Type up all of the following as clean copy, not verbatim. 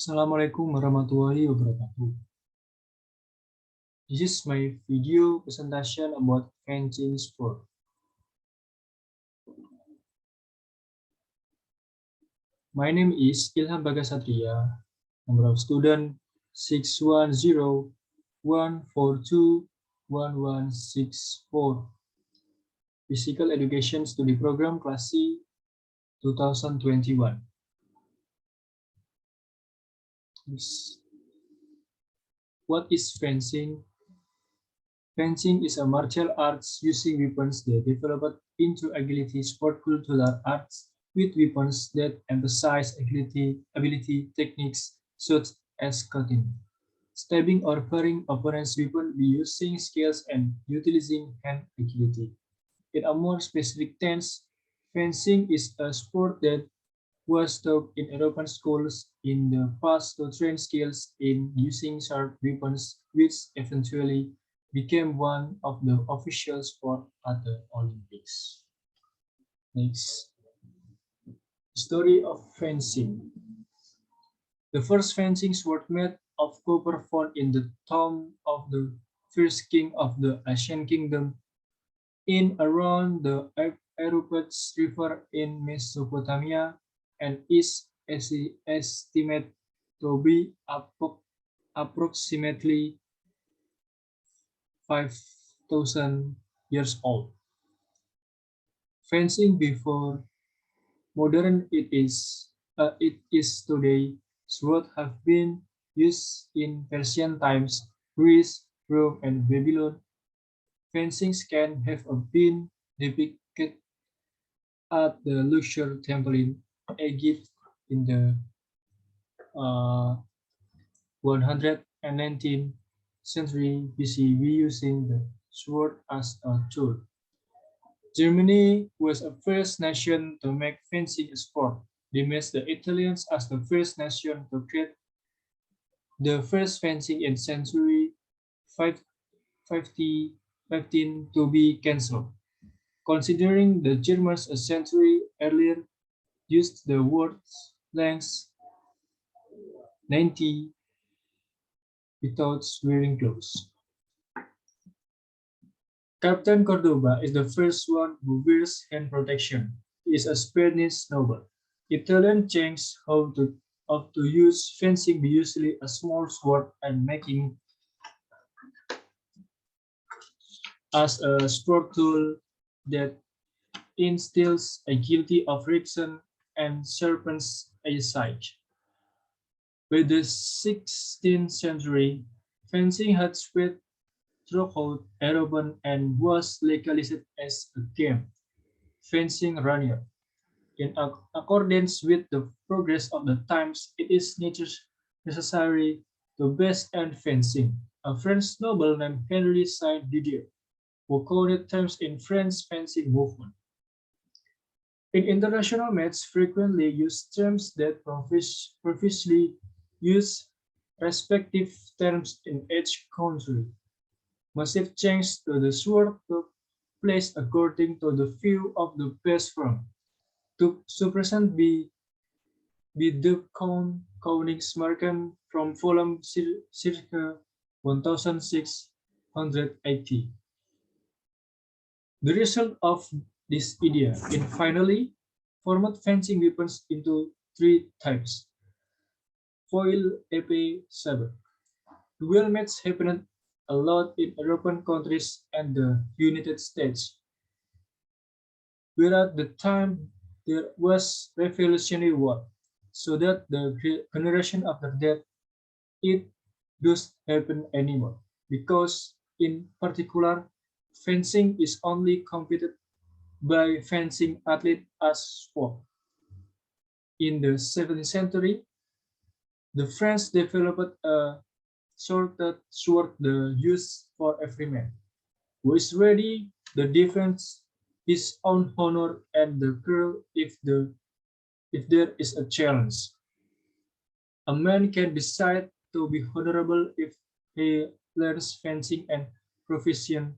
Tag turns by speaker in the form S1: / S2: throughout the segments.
S1: Assalamualaikum warahmatullahi wabarakatuh. This is my video presentation about fencing sport. My name is Ilham Bagas Satria, number of student 610-142-1164. Physical Education Study Program Class C 2021. What is fencing? Fencing is a martial arts using weapons that developed into agility sport cultural arts with weapons that emphasize ability techniques such as cutting, stabbing or parrying opponents' weapon by using skills and utilizing hand agility. In a more specific sense, fencing is a sport that was taught in European schools in the past to train skills in using sharp weapons, which eventually became one of the official sports at the Olympics. Next, story of fencing. The first fencing sword made of copper found in the tomb of the first king of the Asian kingdom in around the Euphrates River in Mesopotamia and is estimated to be approximately 5,000 years old. Fencing before modern it is today would have been used in Persian times, Greece, Rome, and Babylon. Fencing can have been depicted at the Luxor Temple in Egypt in the 119th century BC, using the sword as a tool. Germany was the first nation to make fencing a sport. They made the Italians as the first nation to create the first fencing in century 15 to be cancelled. Considering the Germans a century earlier used the word length 90 without wearing clothes. Captain Cordoba is the first one who wears hand protection. He is a Spanish noble. Italian changed how to use fencing by usually a small sword and making as a sport tool that instills agility of reason and sharpens eyesight. By the 16th century, fencing had spread throughout Europe and was legalized as a game. Fencing runner. In accordance with the progress of the times, it is necessary to best end fencing. A French noble named Henry Saint-Didier, who coined terms in French fencing movement. In international matches, frequently use terms that previously use respective terms in each country. Massive changes to the sword took place according to the view of the best form. To present the Koningsmerken from volume circa 1680. The result of this idea in finally formed fencing weapons into three types. Foil, épée, saber. Duel matches happened a lot in European countries and the United States, where at the time there was Revolutionary War, so that the generation after that it does happen anymore, because in particular fencing is only competed by fencing athletes as sport. In the 17th century, the French developed a shorter sword the use for every man who is ready to defend his own honor and the girl if there is a challenge. A man can decide to be honorable if he learns fencing and proficient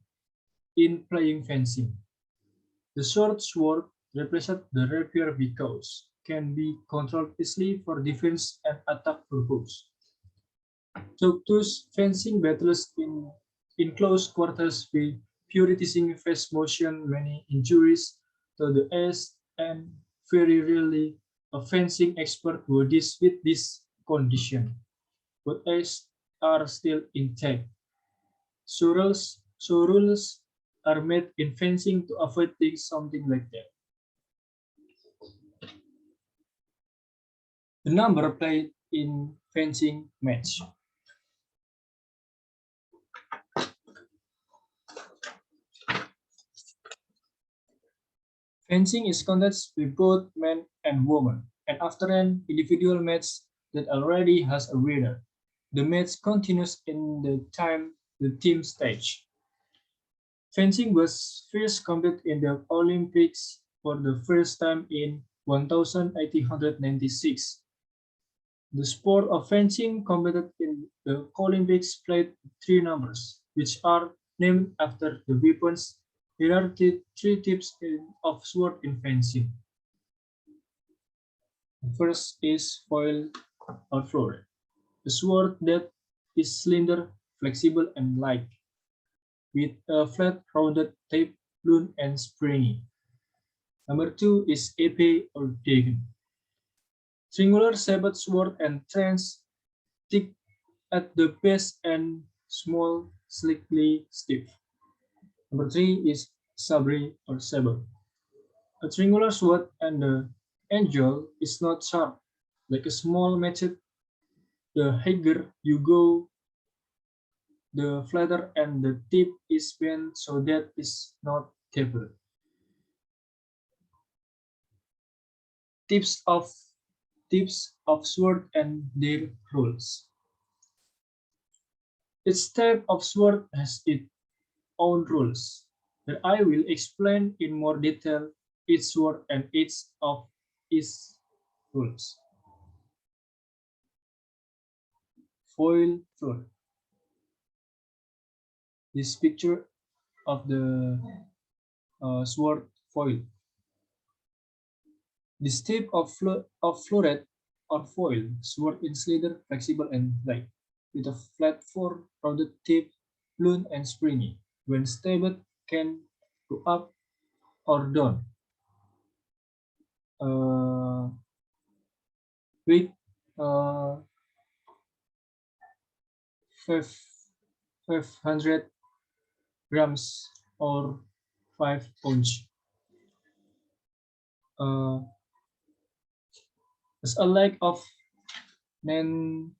S1: in playing fencing. The short sword represents the rapier because can be controlled easily for defense and attack purposes. So those fencing battles in close quarters with prioritizing fast motion, many injuries to the ace, and very rarely a fencing expert will deal with this condition. But ace are still intact. So rules are made in fencing to avoid things something like that. The number played in fencing match. Fencing is contest with both men and women, and after an individual match that already has a winner, the match continues in the time the team stage. Fencing was first competed in the Olympics for the first time in 1896. The sport of fencing competed in the Olympics played three numbers, which are named after the weapons. There are three types of sword in fencing. The first is foil or floret, a sword that is slender, flexible, and light, with a flat, rounded tip, blunt, and springy. Number two is épée or dagger, triangular shaped sword and trench, thick at the base and small, slightly stiff. Number three is sabre or saber, a triangular sword and the angle is not sharp, like a small machete. The higher you go, the flatter and the tip is bent so that it's not tapered. Tips of tips of sword and their rules. Each type of sword has its own rules, but I will explain in more detail each sword and each of its rules. Foil sword. This picture of the sword foil. This type of floret or foil sword is slender, flexible, and light, with a flat four rounded tip, blunt and springy. When stabbed, can go up or down. Uh, weight uh, 500 grams or 5 ounce. Uh, it's a leg of 90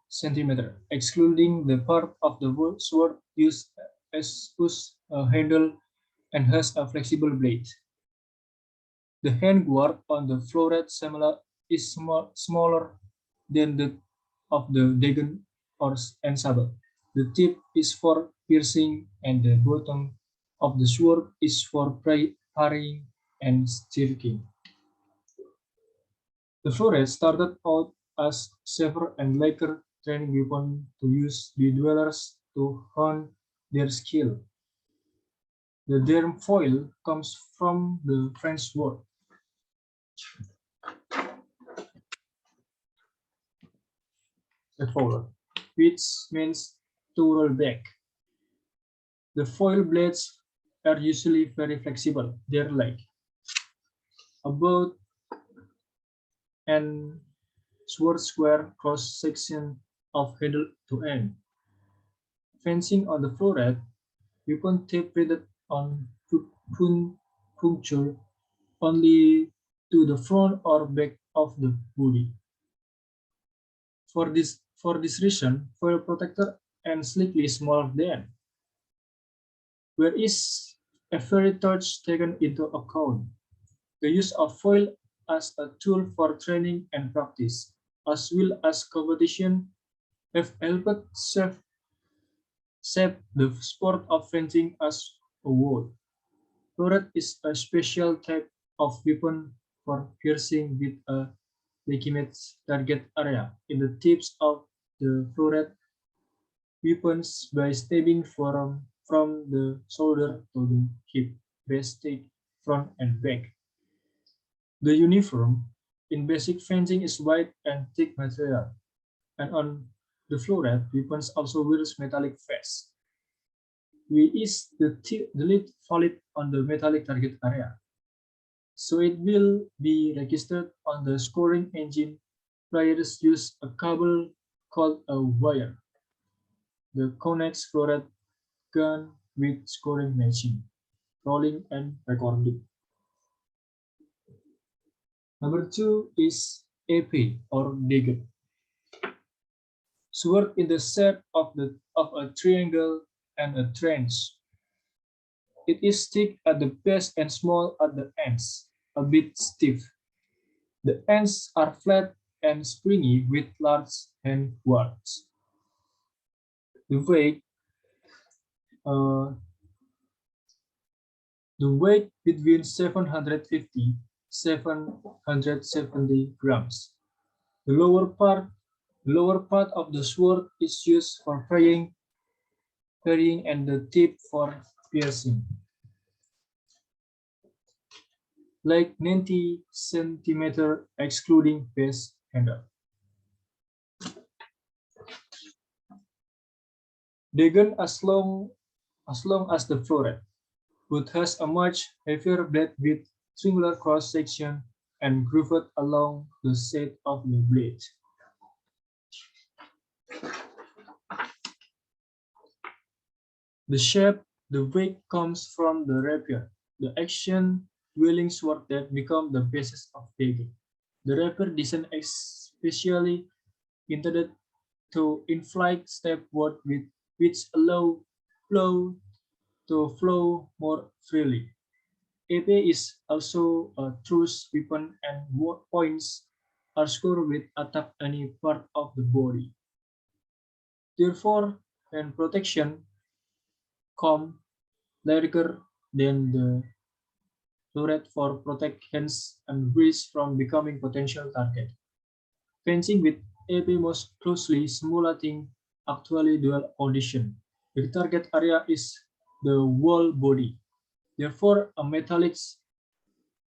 S1: centimeter, excluding the part of the sword used as a handle and has a flexible blade. The hand guard on the floret is smaller than the of the dagger or and saber. The tip is for piercing and the bottom of the sword is for parrying and striking. The floret started out as saber and later training weapon to use the dwellers to hone their skill. The term foil comes from the French word "foiler", which means to roll back. The foil blades are usually very flexible. They're like about an sword square cross section of handle to end. Fencing on the floret, weapon tape rated on puncture only to the front or back of the body. For this reason, foil protector and slightly smaller than, where is a very touch taken into account. The use of foil as a tool for training and practice, as well as competition, have helped shape the sport of fencing as a whole. Floret is a special type of weapon for piercing with a legitimate target area in the tips of the floret weapons by stabbing from the shoulder to the hip, breast, front, and back. The uniform in basic fencing is white and thick material, and on the floret, weapons also wears metallic vest. We is the lead valid on the metallic target area, so it will be registered on the scoring engine. Players use a cable called a wire. The connects floret gun with scoring machine, rolling and recording. Number two is AP or dagger. Sword in the shape of a triangle and a trench. It is thick at the base and small at the ends, a bit stiff. The ends are flat and springy with large handguards. The weight, uh, the weight between 750 770 grams. The lower part of the sword is used for carrying and the tip for piercing. Like 90 centimeter excluding base handle. The gun as long as the floret, but has a much heavier blade with triangular cross section and grooved along the side of the blade. The shape, the weight comes from the rapier, the action wielding sword that become the basis of dagger. The rapier design especially intended to inflict stepward with which allow flow to flow more freely. AP is also a truce weapon and points are scored with attack any part of the body. Therefore, when protection come larger than the turret for protect hands and wrists from becoming potential target. Fencing with AP most closely simulating actually dual condition. The target area is the whole body. Therefore, a metallic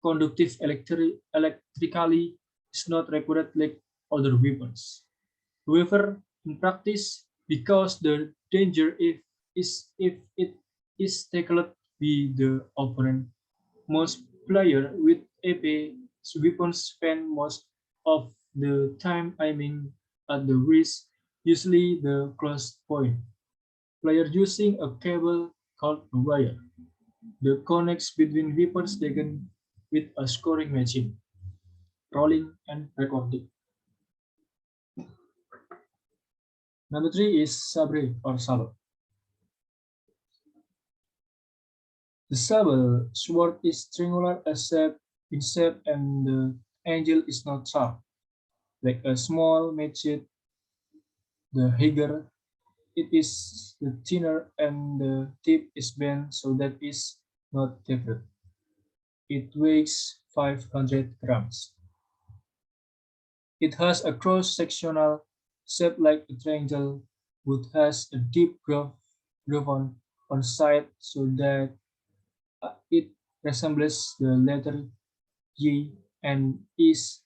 S1: conductive electrically is not required like other weapons. However, in practice, because the danger if it is tackled by the opponent, most players with AP weapons spend most of the time aiming at the wrist, usually the close point. Player using a cable called a wire that connects between weapons taken with a scoring machine, rolling and recording. Number three is sabre or saber. The saber sword is triangular in shape and the angle is not sharp. Like a small machete, the higher it is, the thinner and the tip is bent so that is not tapered. It weighs 500 grams. It has a cross-sectional shape like a triangle, but has a deep groove on side so that it resembles the letter Y and is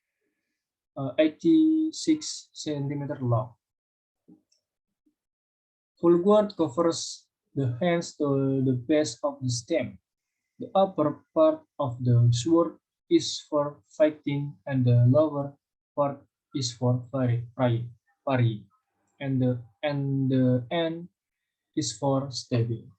S1: 86 centimeter long. Full guard covers the hands to the base of the stem. The upper part of the sword is for fighting and the lower part is for parrying, and the end is for stabbing.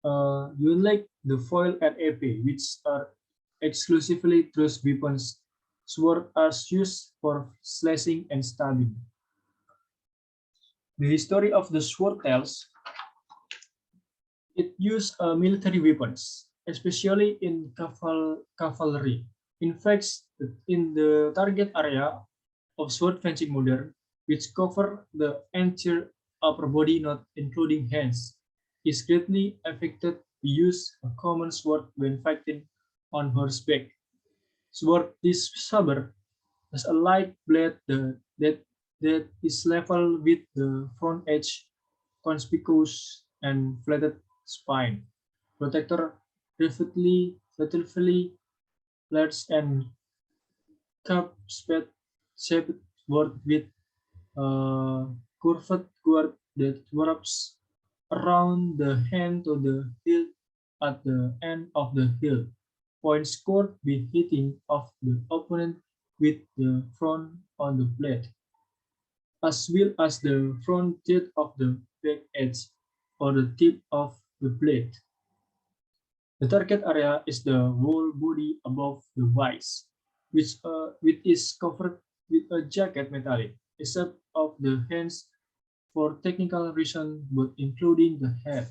S1: Unlike the foil and épée, which are exclusively thrust weapons, swords are used for slashing and stabbing. The history of the sword tells it used military weapons, especially in cavalry. In fact, in the target area of sword fencing modern, which cover the entire upper body, not including hands, is greatly affected. We use a common sword when fighting on horseback. Sword this saber has a light blade that is level with the front edge, conspicuous and flatted spine. Protector relatively large and cup-shaped board with a curved guard that wraps around the hand to the hilt at the end of the hilt. Points scored by hitting of the opponent with the front on the blade, as well as the front tip of the back edge or the tip of the blade. The target area is the whole body above the vise, which is covered with a jacket metallic, except of the hands for technical reasons, but including the head.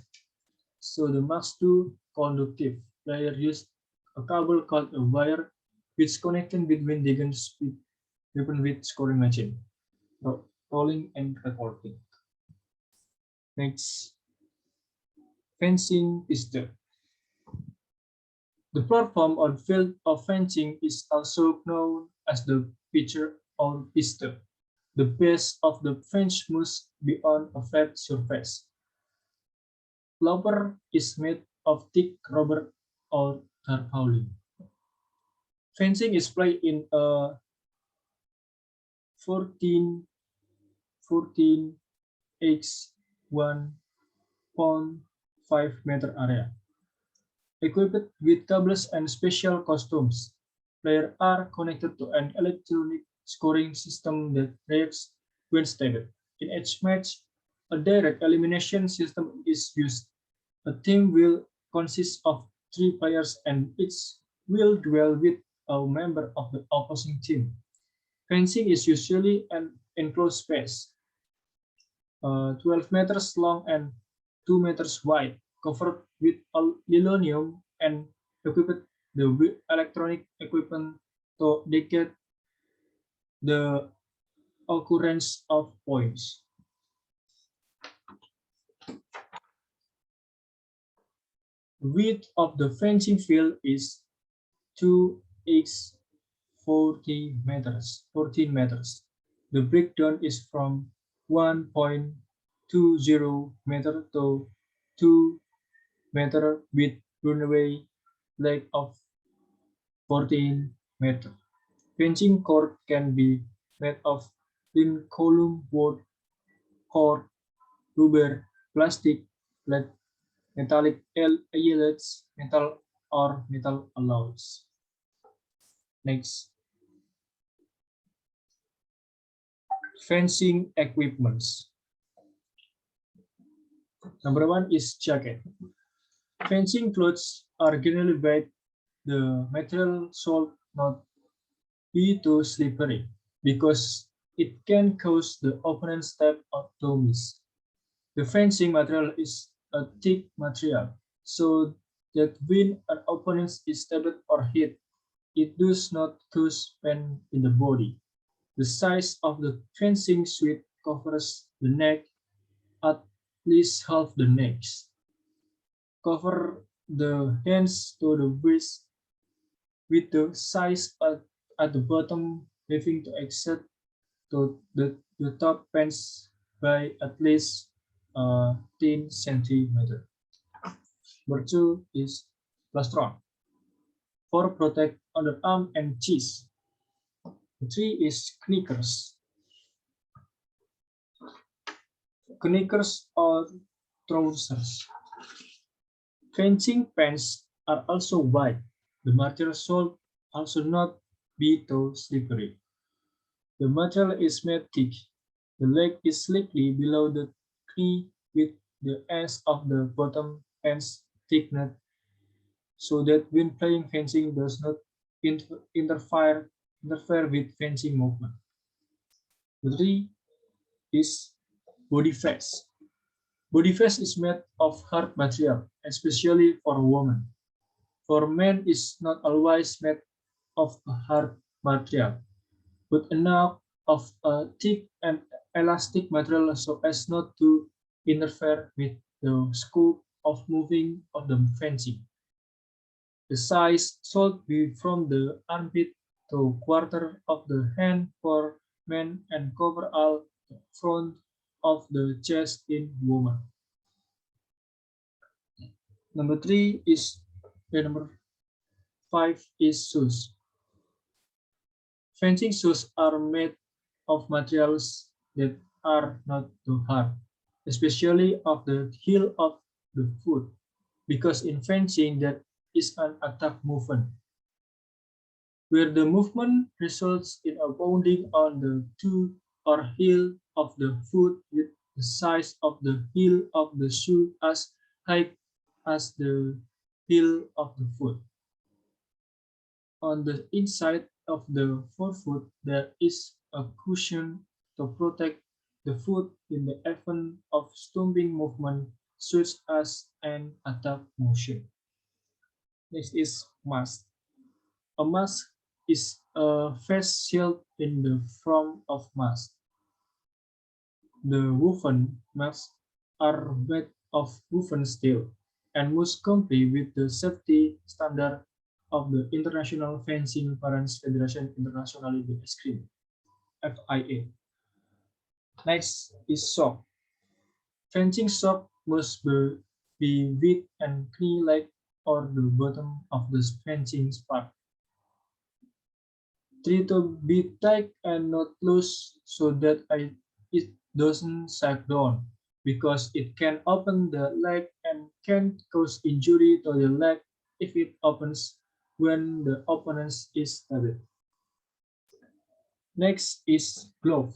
S1: So the Max 2 conductive player used a cable called a wire, which connected between the guns with weapon with scoring machine, rolling and recording. Next, fencing pistol. The platform on field of fencing is also known as the pitcher or pistol. The base of the fence must be on a flat surface. Lower is made of thick rubber or tarpaulin. Fencing is played in a 14 x 1.5 meter area. Equipped with cables and special costumes, players are connected to an electronic scoring system that reacts when stated. In each match, a direct elimination system is used. A team will consist of 3 players and each will duel with a member of the opposing team. Fencing is usually an enclosed space, 12 meters long and 2 meters wide, covered with linoleum and equipped with electronic equipment to detect the occurrence of points. The width of the fencing field is 2 x 14 meters. The breakdown is from 1.20 meter to 2 meter with runway length of 14 meter. Fencing cord can be made of thin column wood, cord, rubber, plastic, lead, metallic eyelets, metal or metal alloys. Next, fencing equipments. Number one is jacket. Fencing clothes are generally white. The material should not be too slippery because it can cause the opponent step to miss. The fencing material is a thick material, so that when an opponent is stabbed or hit, it does not cause pain in the body. The size of the fencing suit covers the neck at least half the neck. Cover the hands to the waist with the size at the bottom having to exceed to the top pants by at least 10 centimeter. Number two is plastron for protect underarm and chest. Three is knickers. Knickers or trousers. Fencing pants are also wide. The material should also not be too slippery. The material is made thick. The leg is slightly below the knee with the ends of the bottom pants thickened so that when playing fencing does not interfere with fencing movement. The three is body face. Body face is made of hard material, especially for women. For men, is not always made of a hard material, but enough of a thick and elastic material so as not to interfere with the scope of moving of the fencing. The size should be from the armpit to quarter of the hand for men and cover all the front of the chest in women. Number three is number 5 is shoes. Fencing shoes are made of materials that are not too hard, especially of the heel of the foot, because in fencing there is an attack movement, where the movement results in a pounding on the toe or heel of the foot with the size of the heel of the shoe as high as the heel of the foot. On the inside of the forefoot, there is a cushion to protect the foot in the event of stomping movement, such as an attack motion. Next is mask. A mask is a face shield in the form of mask. The woven masks are made of woven steel and must comply with the safety standard of the International Fencing Parents Federation Internationally Described (FIA). Next is sock. Fencing sock must be width and knee-length or the bottom of the fencing part. Try to be tight and not loose so that it doesn't sag down, because it can open the leg and can cause injury to the leg if it opens when the opponent is stabbed. Next is glove.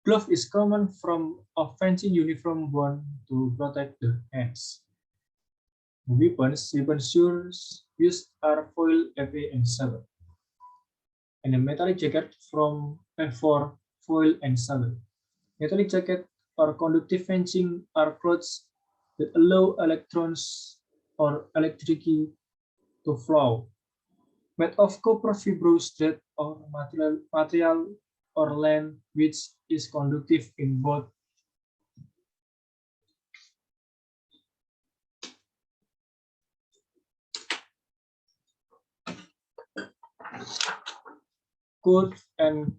S1: Glove is common from a fencing uniform worn to protect the hands. Weapons used are foil, épée, and saber, and a metallic jacket for foil and saber. Metallic jacket or conductive fencing are clothes that allow electrons or electricity to flow, made of copper fibrous thread or material or land which is conductive in both cold and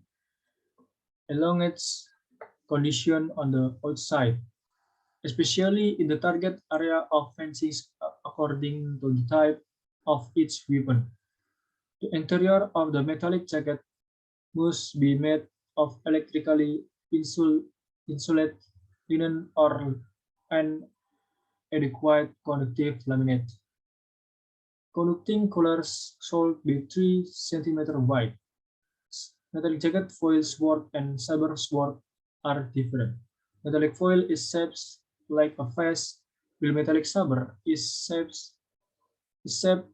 S1: elongates condition on the outside, especially in the target area of fencing according to the type of each weapon. The interior of the metallic jacket must be made of electrically insulated linen or an adequate conductive laminate. Conducting collars should be 3 cm wide. Metallic jacket foil sword and saber sword are different. Metallic foil is shaped like a vest, while metallic saber is shaped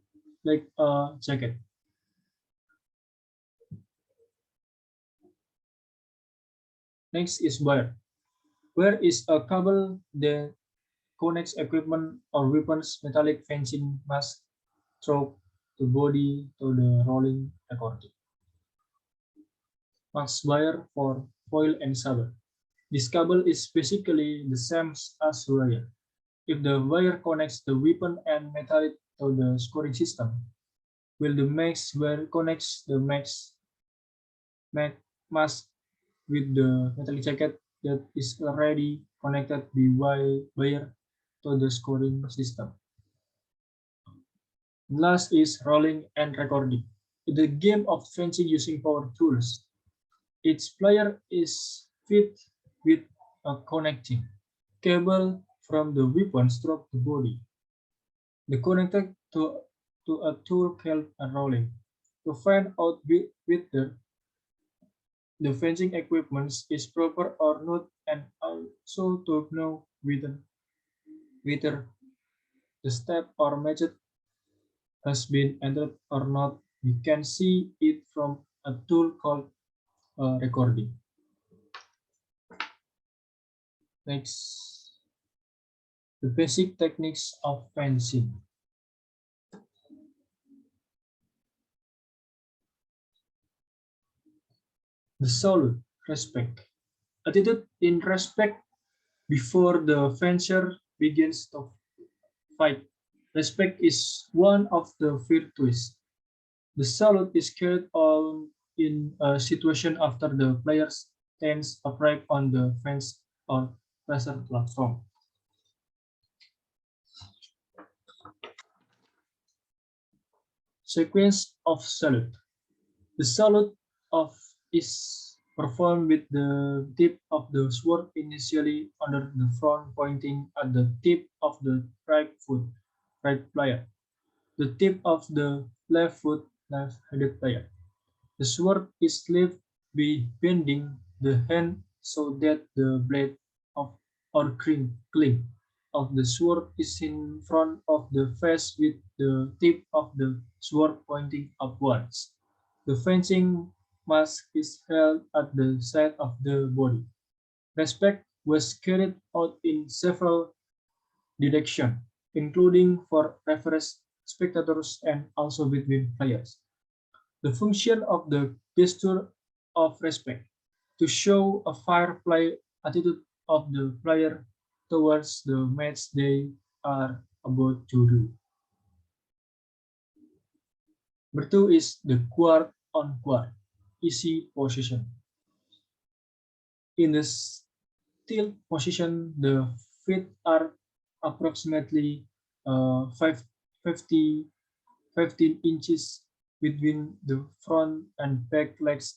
S1: like a jacket. Next is wire. Wire is a cable that connects equipment or weapons. Metallic fencing must throw the body to the rolling recording. Max wire for foil and saber. This cable is basically the same as wire. If the wire connects the weapon and metallic to the scoring system, while the max wire connects the mask with the metallic jacket that is already connected by wire to the scoring system. Last is rolling and recording. In the game of fencing using power tools, each player is fit with a connecting cable from the weapon stroke the body. The connected to a tool called a rolling. To find out whether the fencing equipment is proper or not, and also to know whether the step or method has been entered or not, we can see it from a tool called recording. Next, the basic techniques of fencing. The salute, respect. Attitude in respect before the fencer begins to fight. Respect is one of the virtues. The salute is carried on in a situation after the player stands upright on the fence or pressure platform. Sequence of salute. The salute of is performed with the tip of the sword initially under the front pointing at the tip of the right foot, right player. The tip of the left foot, left-handed player. The sword is left by bending the hand so that the blade of or cling of the sword is in front of the face with the tip of the sword pointing upwards. The fencing mask is held at the side of the body. Respect was carried out in several directions, including for referees, spectators, and also between players. The function of the gesture of respect to show a fair play attitude of the player towards the match they are about to do. Number two is the quart on quart, easy position. In the still position, the feet are approximately 15 inches between the front and back legs,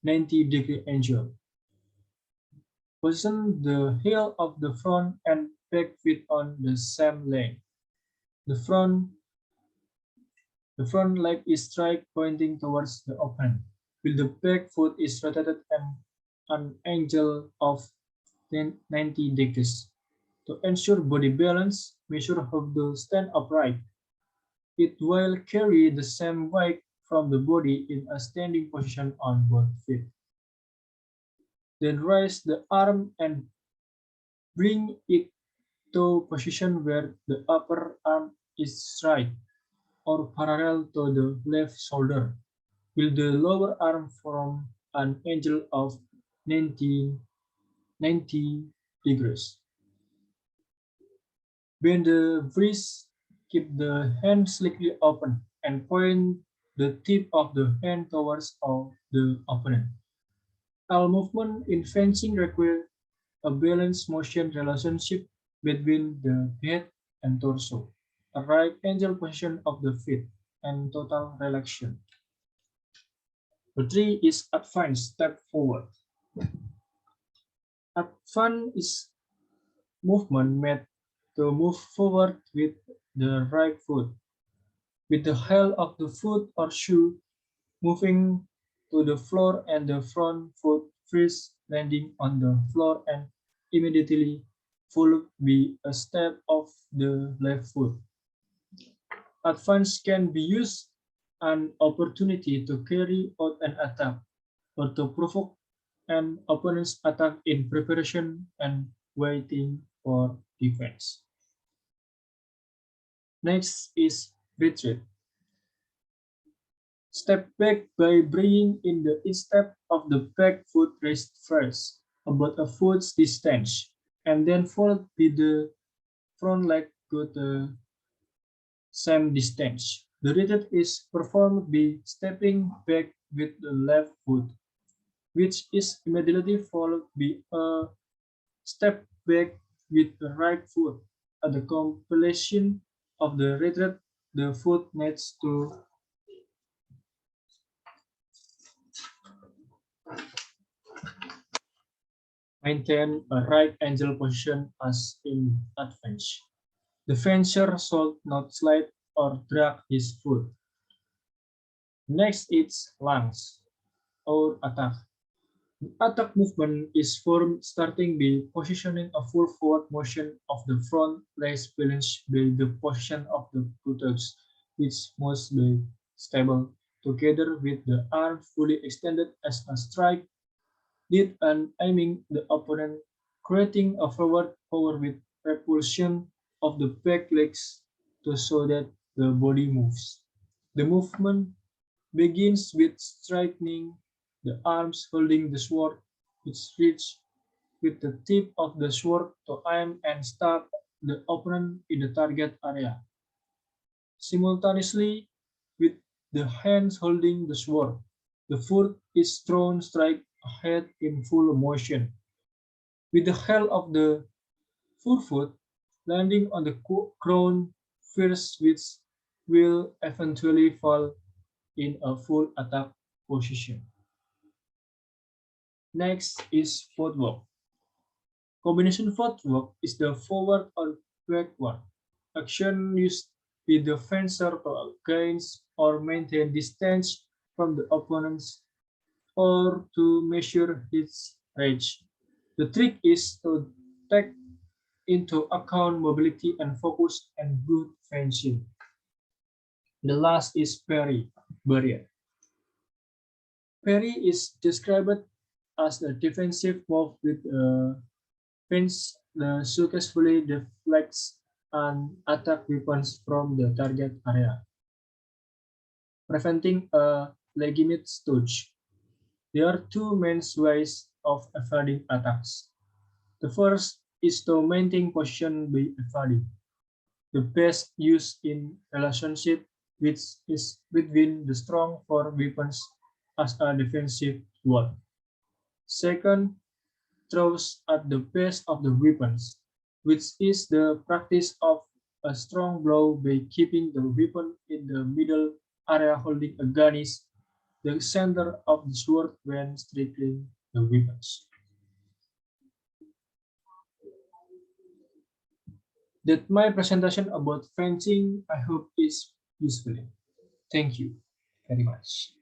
S1: 90-degree angle. Position the heel of the front and back feet on the same length. The front the front leg is straight pointing towards the open, while the back foot is rotated at an angle of 90 degrees. To ensure body balance, measure how to stand upright. It will carry the same weight from the body in a standing position on both feet. Then raise the arm and bring it to position where the upper arm is straight or parallel to the left shoulder, with the lower arm from an angle of 90 degrees. Bend the wrist, keep the hand slightly open, and point the tip of the hand towards the opponent. All movement in fencing require a balanced motion relationship between the head and torso, a right angle position of the feet, and total relaxation. The three is advance step forward. Advance is movement made to move forward with the right foot, with the heel of the foot or shoe moving to the floor and the front foot first landing on the floor and immediately followed by a step of the left foot. Advance can be used an opportunity to carry out an attack or to provoke an opponent's attack in preparation and waiting for defense. Next is retreat. Step back by bringing in the instep of the back foot raised first, about a foot's distance, and then followed by the front leg to the same distance. The retreat is performed by stepping back with the left foot, which is immediately followed by a step back with the right foot. At the completion of the retreat, the foot needs to maintain a right angle position as in advance. The fencer should not slide or drag his foot. Next is lunge or attack. Attack movement is formed starting by positioning a full forward motion of the front legs balanced by the position of the buttocks, which must be stable, together with the arm fully extended as a strike lead and aiming the opponent, creating a forward power with repulsion of the back legs to show that the body moves. The movement begins with striking the arms holding the sword, which reach with the tip of the sword to aim and stab the opponent in the target area. Simultaneously, with the hands holding the sword, the foot is thrown straight ahead in full motion, with the heel of the forefoot landing on the crown first, which will eventually fall in a full attack position. Next is footwork. Combination footwork is the forward or backward action used with the fencer to gain or maintain distance from the opponents or to measure his range. The trick is to take into account mobility and focus and good fencing. The last is parry, barrier. Parry is described as a defensive move with a fence that successfully deflects and attack weapons from the target area, preventing a legitimate touch. There are two main ways of evading attacks. The first is to maintain position by evading. The best use in relationship which is between the strong for weapons as a defensive wall. Second, throws at the base of the weapons, which is the practice of a strong blow by keeping the weapon in the middle area holding against the center of the sword when striking the weapons. That my presentation about fencing I hope is useful. Thank you very much.